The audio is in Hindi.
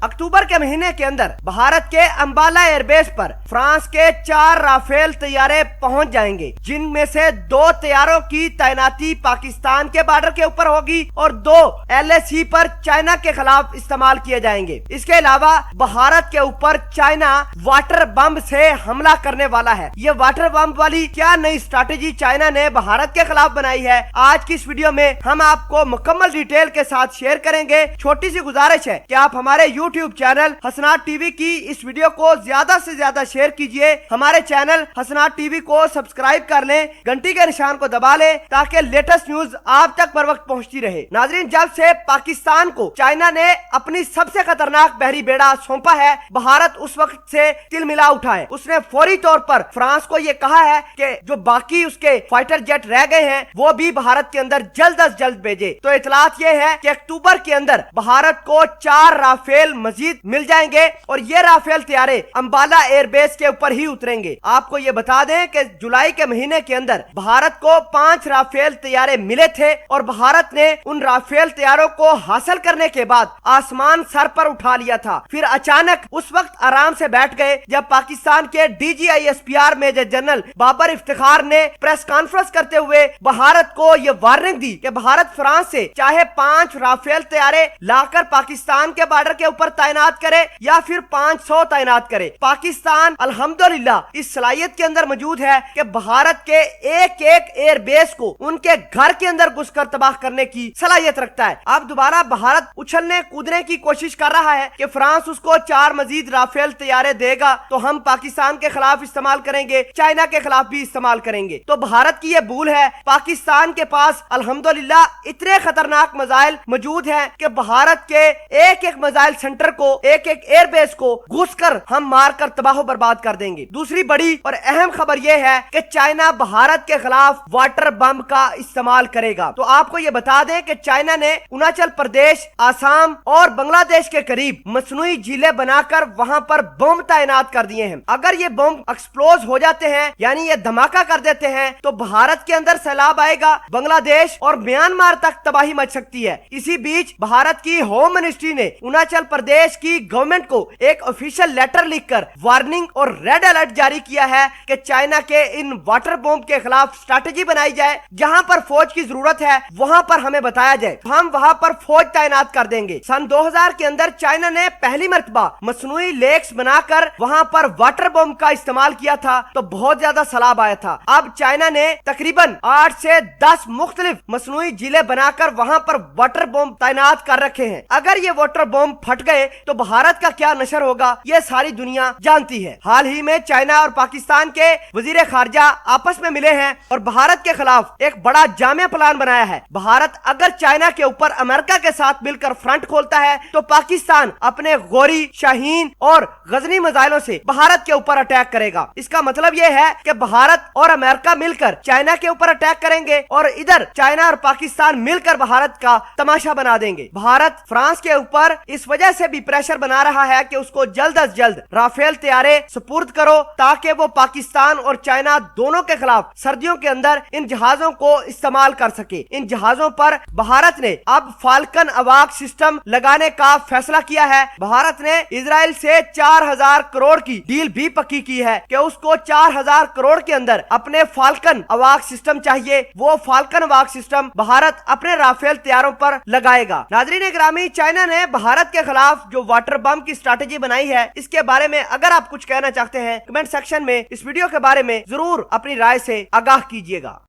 अक्टूबर के महीने के अंदर भारत के अंबाला एयरबेस पर फ्रांस के 4 राफेल तैयारे पहुंच जाएंगे, जिनमें से 2 तैयारों की तैनाती पाकिस्तान के बॉर्डर के ऊपर होगी और 2 LAC पर चाइना के खिलाफ इस्तेमाल किए जाएंगे। इसके अलावा भारत के ऊपर चाइना वाटर बम से हमला करने वाला है। ये वाटर बम वाली क्या नई स्ट्रैटेजी चाइना ने भारत के खिलाफ बनाई है, आज की इस वीडियो में हम आपको मुकम्मल डिटेल के साथ शेयर करेंगे। छोटी सी गुजारिश है कि आप हमारे YouTube चैनल हसनात टीवी की इस वीडियो को ज्यादा से ज्यादा शेयर कीजिए। हमारे चैनल हसनात टीवी को सब्सक्राइब कर लें, घंटी के निशान को दबा लें ताकि लेटेस्ट न्यूज आप तक बर वक्त पहुंचती रहे। नाजरीन, जब से पाकिस्तान को चाइना ने अपनी सबसे खतरनाक बहरी बेड़ा सौंपा है, भारत उस वक्त से तिलमिला उठा है। उसने फौरी तौर पर फ्रांस को यह कहा है कि जो बाकी उसके फाइटर जेट रह गए हैं वो भी भारत के अंदर जल्द अज जल्द भेजे। तो इतलात ये है कि अक्टूबर के अंदर भारत को 4 राफेल मजीद मिल जाएंगे और ये राफेल तैयारे अंबाला एयरबेस के ऊपर ही उतरेंगे। आपको ये बता दें कि जुलाई के महीने के अंदर भारत को 5 राफेल तैयारे मिले थे और भारत ने उन राफेल तैयारों को हासिल करने के बाद आसमान सर पर उठा लिया था। फिर अचानक उस वक्त आराम से बैठ गए जब पाकिस्तान के DGISPR major general Babar Iftikhar ने प्रेस कॉन्फ्रेंस करते हुए भारत को यह वार्निंग दी कि भारत फ्रांस से चाहे 5 राफेल तैयारे लाकर पाकिस्तान के बॉर्डर के ऊपर तैनात करे या फिर 500 तैनात करे। पाकिस्तान अल्हम्दुलिल्लाह इस सलाहियत के अंदर मौजूद है कि भारत के एक एक एयरबेस को उनके घर के अंदर घुसकर तबाह करने की सलाहियत रखता है। अब दोबारा भारत उछलने कूदने की कोशिश कर रहा है कि फ्रांस उसको 4 मजीद राफेल तैयारे देगा तो हम पाकिस्तान के खिलाफ इस्तेमाल करेंगे, चाइना के खिलाफ भी इस्तेमाल करेंगे। तो भारत की यह भूल है। पाकिस्तान के पास अल्हम्दुलिल्लाह इतने खतरनाक मिसाइल मौजूद हैं कि भारत के एक एक मिसाइल सेंटर को, एक एक एयरबेस को घुसकर हम मारकर तबाह बर्बाद कर देंगे। दूसरी बड़ी और अहम खबर यह है कि चाइना भारत के खिलाफ वाटर बम का इस्तेमाल करेगा। तो आपको यह बता दें कि चाइना ने अरुणाचल प्रदेश, आसाम और बांग्लादेश के करीब मसनूई झीलें बनाकर वहां पर बम तैनात कर दिए हैं। अगर ये बम एक्सप्लोज हो जाते हैं, यानी ये धमाका कर देते हैं, तो भारत के अंदर सैलाब आएगा, बांग्लादेश और म्यांमार तक तबाही मच सकती है। इसी बीच भारत की होम मिनिस्ट्री ने अरुणाचल प्रदेश की गवर्नमेंट को एक ऑफिशियल लेटर लिखकर वार्निंग और रेड अलर्ट जारी किया है कि चाइना के इन वाटर बम के खिलाफ स्ट्रैटेजी बनाई जाए। जहां पर फौज की जरूरत है वहां पर हमें बताया जाए, हम वहां पर फौज तैनात कर देंगे। सन 2000 के अंदर चाइना ने पहली मर्तबा मसनूई लेक्स बनाकर वहां पर वाटर बम का इस्तेमाल किया था तो बहुत ज्यादा सैलाब आया था। अब चाइना ने तकरीबन 8 से 10 मुख्तलिफ मसनूई झीलें बनाकर वहां पर वाटर बम तैनात कर रखे हैं। अगर ये वाटर बम फट गए तो भारत का क्या नशर होगा, ये सारी दुनिया जानती है। हाल ही में चाइना और पाकिस्तान के वजीर खारजा आपस में मिले हैं और भारत के खिलाफ एक बड़ा जामिया प्लान बनाया है। भारत अगर चाइना के ऊपर अमेरिका के साथ मिलकर फ्रंट खोलता है तो पाकिस्तान अपने गोरी, शाहीन और गजनी मिसाइलों से भारत के ऊपर अटैक करेगा। इसका मतलब यह है कि भारत और अमेरिका मिलकर चाइना के ऊपर अटैक करेंगे और इधर चाइना और पाकिस्तान मिलकर भारत का तमाशा बना देंगे। भारत फ्रांस के ऊपर इस वजह से भी प्रेशर बना रहा है कि उसको जल्द अज जल्द राफेल तैयारे सुपुर्द करो ताकि वो पाकिस्तान और चाइना दोनों के खिलाफ सर्दियों के अंदर इन जहाजों को इस्तेमाल कर सके। इन जहाजों पर भारत ने अब फाल्कन अवाक सिस्टम लगाने का फैसला किया है। भारत ने इजराइल से 4000 करोड़ की डील भी पक्की की है कि उसको 4000 करोड़ के अंदर अपने फाल्कन अवाक सिस्टम चाहिए। वो फाल्कन अवाक सिस्टम भारत अपने राफेल तैयारों पर लगाएगा। नाजरीन ग्रामी, चाइना ने भारत के खिलाफ जो वाटर बम की स्ट्रैटेजी बनाई है, इसके बारे में अगर आप कुछ कहना चाहते हैं कमेंट सेक्शन में इस वीडियो के बारे में जरूर अपनी राय से आगाह कीजिएगा।